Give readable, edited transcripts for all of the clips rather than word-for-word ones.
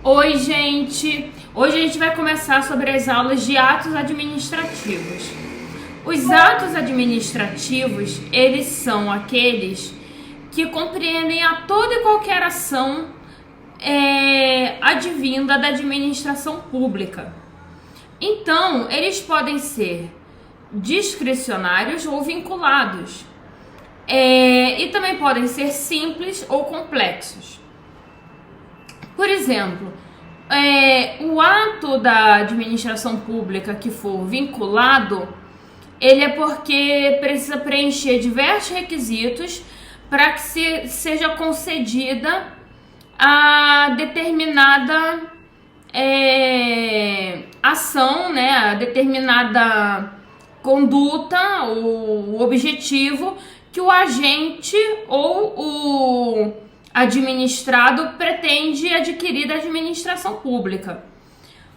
Oi, gente! Hoje a gente vai começar sobre as aulas de atos administrativos. Os atos administrativos, eles são aqueles que compreendem a toda e qualquer ação advinda da administração pública. Então, eles podem ser discricionários ou vinculados. E também podem ser simples ou complexos. Por exemplo, o ato da administração pública que for vinculado, ele é porque precisa preencher diversos requisitos para que seja concedida a determinada ação, né, a determinada conduta, o objetivo que o agente ou o administrado pretende adquirir da administração pública.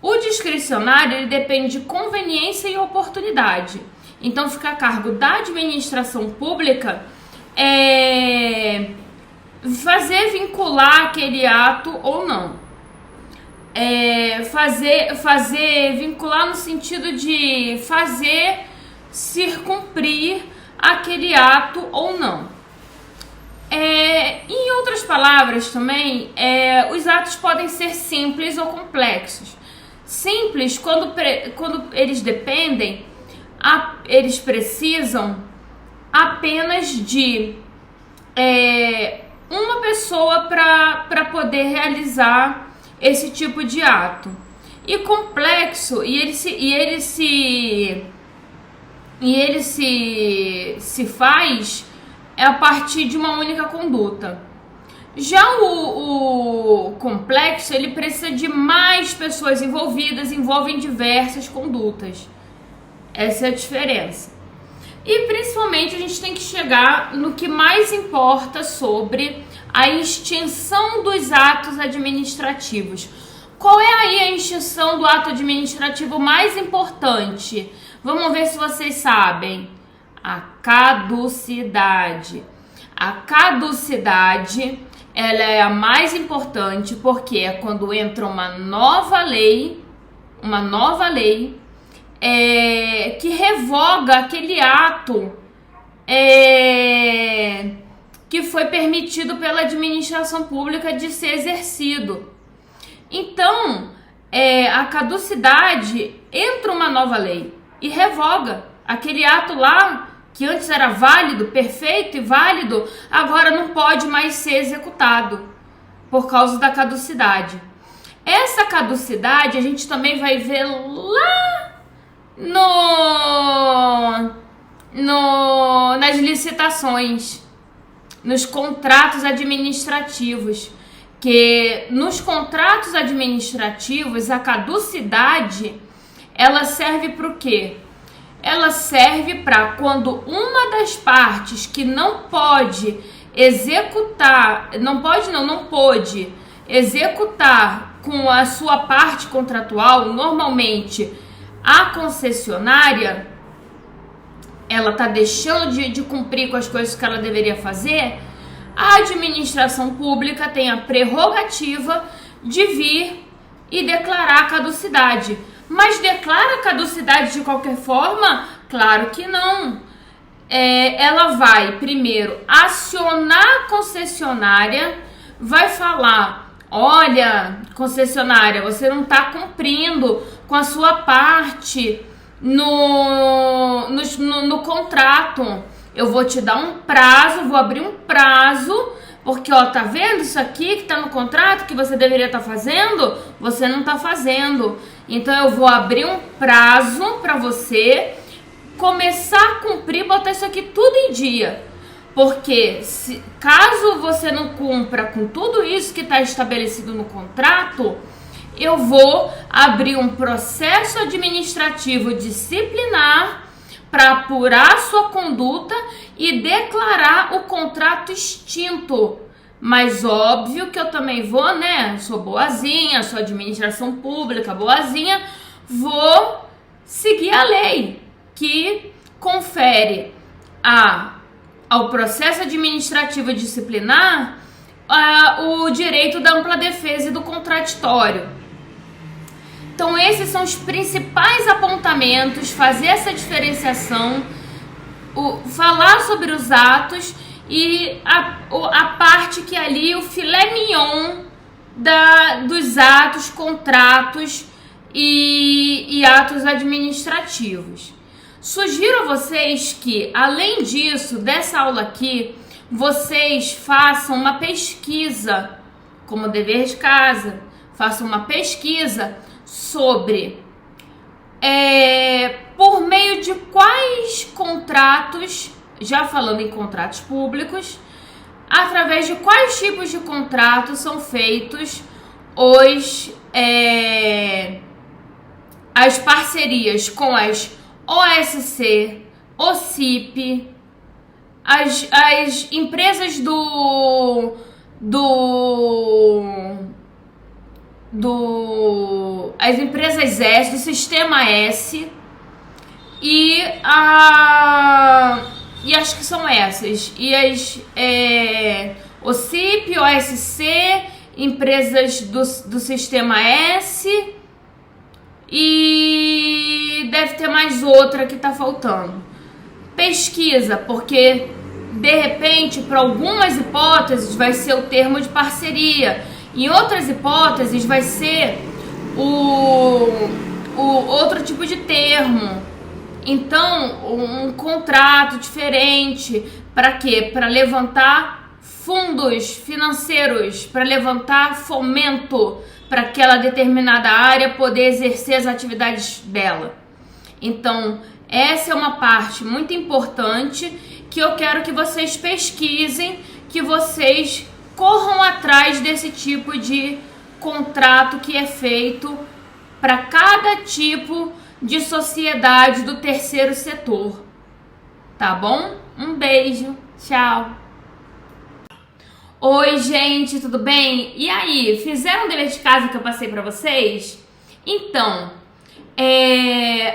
O discricionário, ele depende de conveniência e oportunidade. Então fica a cargo da administração pública fazer vincular aquele ato ou não. Fazer vincular no sentido de fazer cumprir aquele ato ou não. Em outras palavras também, os atos podem ser simples ou complexos. Simples, quando eles dependem, eles precisam apenas de uma pessoa para poder realizar esse tipo de ato. E complexo, e ele se faz a partir de uma única conduta. Já o complexo, ele precisa de mais pessoas envolvidas, envolvem diversas condutas. Essa é a diferença. E principalmente a gente tem que chegar no que mais importa sobre a extinção dos atos administrativos. Qual é aí a extinção do ato administrativo mais importante? Vamos ver se vocês sabem. A caducidade. A caducidade, ela é a mais importante porque é quando entra uma nova lei que revoga aquele ato que foi permitido pela administração pública de ser exercido. Então, a caducidade, entra uma nova lei e revoga aquele ato lá que antes era válido, perfeito e válido, agora não pode mais ser executado por causa da caducidade. Essa caducidade a gente também vai ver lá nas licitações, nos contratos administrativos, que nos contratos administrativos a caducidade, ela serve para o quê? Ela serve para quando uma das partes que não pôde executar com a sua parte contratual, normalmente a concessionária, ela está deixando de cumprir com as coisas que ela deveria fazer, a administração pública tem a prerrogativa de vir e declarar a caducidade. Mas declara a caducidade de qualquer forma? Claro que não. Ela vai primeiro acionar a concessionária, vai falar: olha, concessionária, você não está cumprindo com a sua parte no contrato. Eu vou te dar um prazo, vou abrir um prazo, porque tá vendo isso aqui que tá no contrato que você deveria estar fazendo? Você não está fazendo. Então eu vou abrir um prazo para você começar a cumprir, botar isso aqui tudo em dia. Porque caso você não cumpra com tudo isso que está estabelecido no contrato, eu vou abrir um processo administrativo disciplinar para apurar a sua conduta e declarar o contrato extinto. Mas óbvio que eu também vou, sou boazinha, sou administração pública boazinha, vou seguir a lei que confere ao processo administrativo disciplinar o direito da ampla defesa e do contraditório. Então esses são os principais apontamentos, fazer essa diferenciação, falar sobre os atos e a parte que ali, o filé mignon dos atos, contratos e atos administrativos. Sugiro a vocês que, além disso, dessa aula aqui, vocês façam uma pesquisa, como dever de casa, façam uma pesquisa sobre por meio de quais contratos, já falando em contratos públicos, através de quais tipos de contratos são feitos as parcerias com as OSC, OCIP, as empresas as empresas S, do sistema S, e acho que são essas, e as OCIP, OSC, empresas do sistema S, e deve ter mais outra que tá faltando. Pesquisa, porque de repente, para algumas hipóteses vai ser o termo de parceria, em outras hipóteses vai ser o outro tipo de termo. Então, um contrato diferente, para quê? Para levantar fundos financeiros, para levantar fomento para aquela determinada área poder exercer as atividades dela. Então, essa é uma parte muito importante que eu quero que vocês pesquisem, que vocês corram atrás desse tipo de contrato que é feito para cada tipo de sociedade do terceiro setor. Tá bom? Um beijo, tchau! Oi, gente, tudo bem? E aí, fizeram o dever de casa que eu passei para vocês? Então,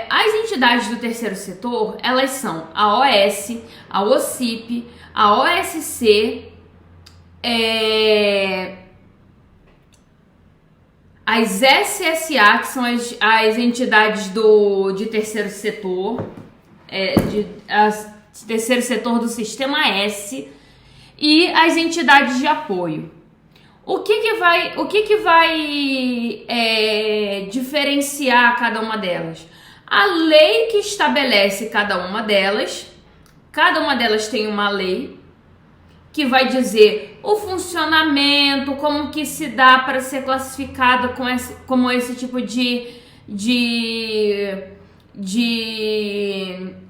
as entidades do terceiro setor, elas são a OS, a OCIP, a OSC, as SSA, que são as entidades de terceiro setor, terceiro setor do sistema S, e as entidades de apoio. O que vai diferenciar cada uma delas? A lei que estabelece cada uma delas tem uma lei que vai dizer o funcionamento, como que se dá para ser classificada como esse tipo de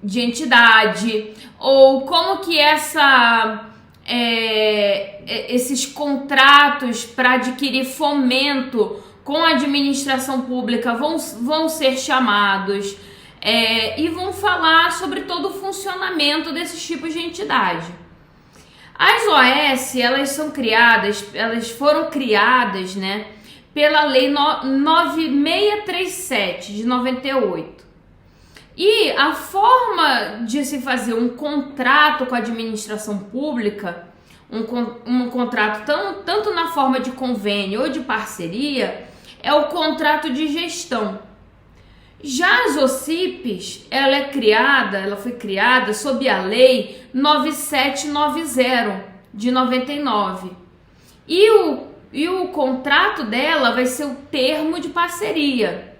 entidade, ou como que esses contratos para adquirir fomento com a administração pública vão ser chamados, e vão falar sobre todo o funcionamento desses tipos de entidade. As OS, elas foram criadas, né, pela Lei 9637 de 98. E a forma de se fazer um contrato com a administração pública, um contrato tanto na forma de convênio ou de parceria, é o contrato de gestão. Já as OCIPs, ela foi criada sob a Lei 9790 de 99. E o contrato dela vai ser o termo de parceria.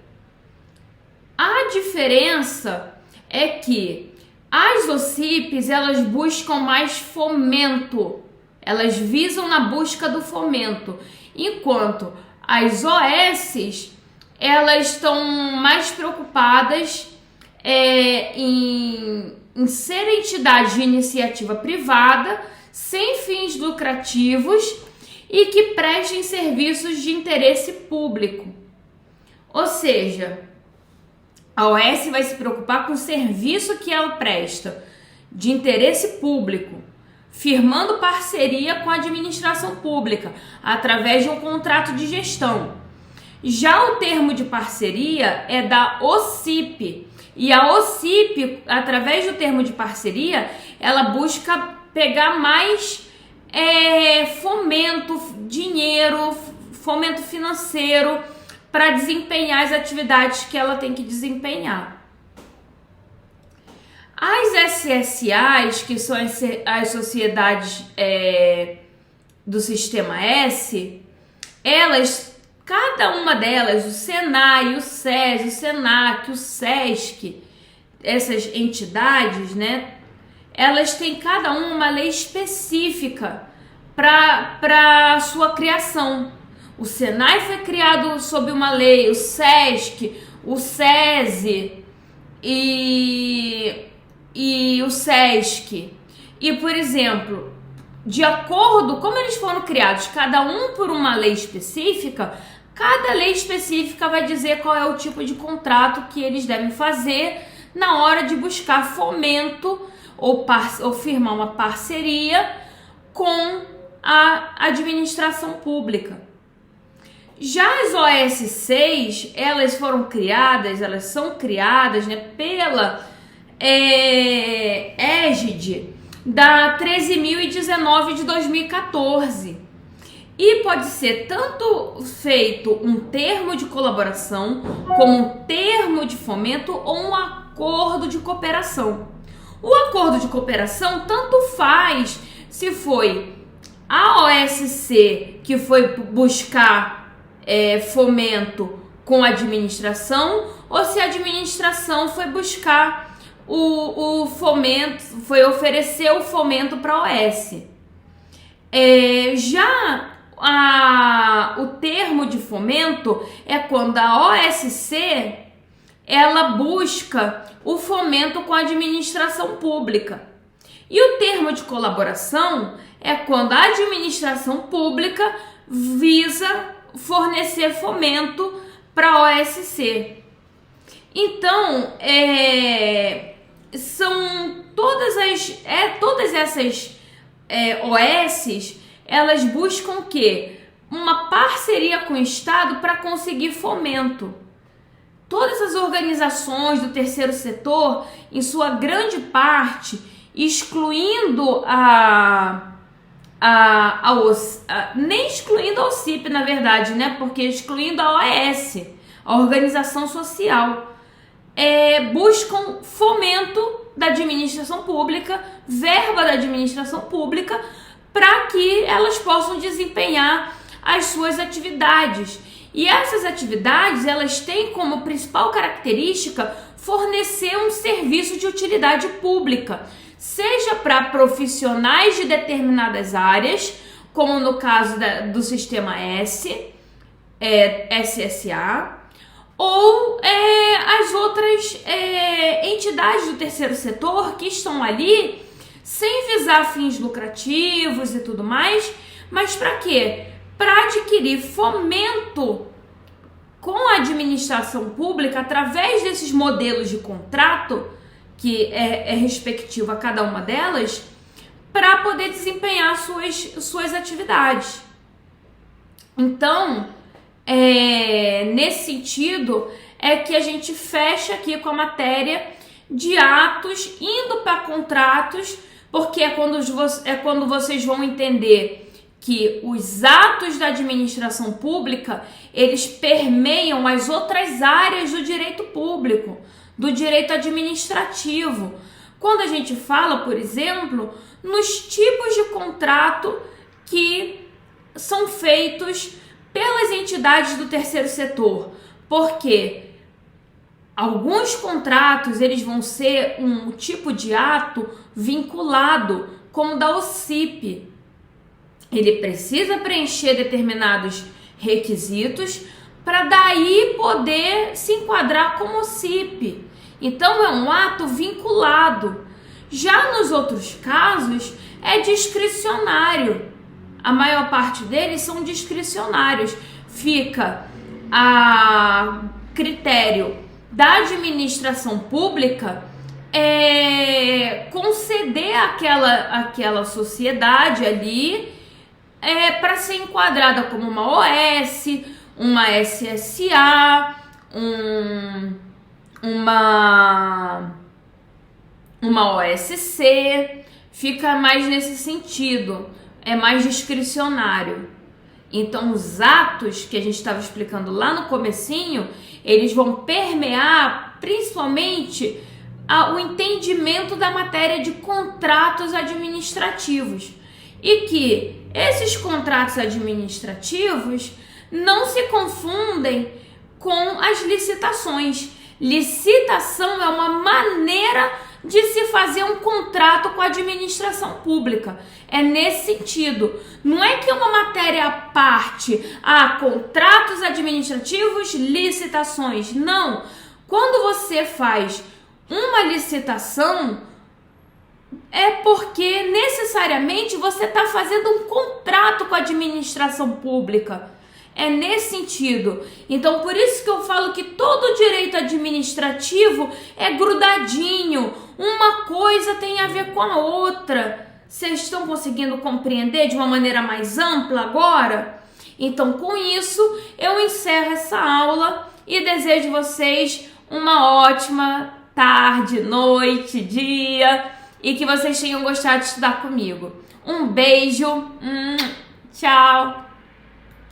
A diferença é que as OCIPs, elas buscam mais fomento, elas visam na busca do fomento, enquanto as OSs, elas estão mais preocupadas em ser entidade de iniciativa privada, sem fins lucrativos e que prestem serviços de interesse público. Ou seja, a OS vai se preocupar com o serviço que ela presta de interesse público, firmando parceria com a administração pública através de um contrato de gestão. Já o termo de parceria é da OCIP, e a OCIP, através do termo de parceria, ela busca pegar mais fomento, dinheiro, fomento financeiro para desempenhar as atividades que ela tem que desempenhar. As SSAs, que são as sociedades do Sistema S, cada uma delas, o SENAI, o SES, o SENAC, o SESC, essas entidades, né, elas têm cada uma lei específica para a sua criação. O SENAI foi criado sob uma lei, o SESC, o SESI e o SESC. E, por exemplo, de acordo como eles foram criados, cada um por uma lei específica, cada lei específica vai dizer qual é o tipo de contrato que eles devem fazer na hora de buscar fomento ou firmar uma parceria com a administração pública. Já as OS6, elas são criadas, né, pela égide da 13.019 de 2014. E pode ser tanto feito um termo de colaboração, como um termo de fomento ou um acordo de cooperação. O acordo de cooperação tanto faz se foi a OSC que foi buscar fomento com a administração, ou se a administração foi buscar o fomento, foi oferecer o fomento para a OS. O termo de fomento é quando a OSC ela busca o fomento com a administração pública. E o termo de colaboração é quando a administração pública visa fornecer fomento para a OSC. Então, são todas essas OSs, elas buscam o quê? Uma parceria com o Estado para conseguir fomento. Todas as organizações do terceiro setor, em sua grande parte, excluindo nem excluindo a OCIP, na verdade, né? Porque excluindo a OAS, a organização social, buscam fomento da administração pública, verba da administração pública, para que elas possam desempenhar as suas atividades. E essas atividades, elas têm como principal característica fornecer um serviço de utilidade pública, seja para profissionais de determinadas áreas, como no caso do Sistema S, SSA, ou as outras entidades do terceiro setor que estão ali sem visar fins lucrativos e tudo mais, mas para quê? Para adquirir fomento com a administração pública através desses modelos de contrato, que é respectivo a cada uma delas, para poder desempenhar suas atividades. Então, nesse sentido, é que a gente fecha aqui com a matéria de atos indo para contratos, porque é quando vocês vão entender que os atos da administração pública, eles permeiam as outras áreas do direito público, do direito administrativo. Quando a gente fala, por exemplo, nos tipos de contrato que são feitos pelas entidades do terceiro setor, porque alguns contratos eles vão ser um tipo de ato vinculado, como o da OCIP. Ele precisa preencher determinados requisitos para daí poder se enquadrar como OCIP. Então é um ato vinculado. Já nos outros casos é discricionário. A maior parte deles são discricionários. Fica a critério da administração pública conceder aquela sociedade ali para ser enquadrada como uma OS, uma SSA, uma OSC, fica mais nesse sentido. é mais discricionário. Então, os atos que a gente estava explicando lá no comecinho, eles vão permear principalmente o entendimento da matéria de contratos administrativos. E que esses contratos administrativos não se confundem com as licitações. Licitação é uma maneira de se fazer um contrato com a administração pública. É nesse sentido. Não é que é uma matéria à parte, contratos administrativos, licitações. Não. Quando você faz uma licitação, é porque necessariamente você está fazendo um contrato com a administração pública. É nesse sentido. Então, por isso que eu falo que todo direito administrativo é grudadinho. Uma coisa tem a ver com a outra. Vocês estão conseguindo compreender de uma maneira mais ampla agora? Então, com isso, eu encerro essa aula e desejo vocês uma ótima tarde, noite, dia e que vocês tenham gostado de estudar comigo. Um beijo. Tchau.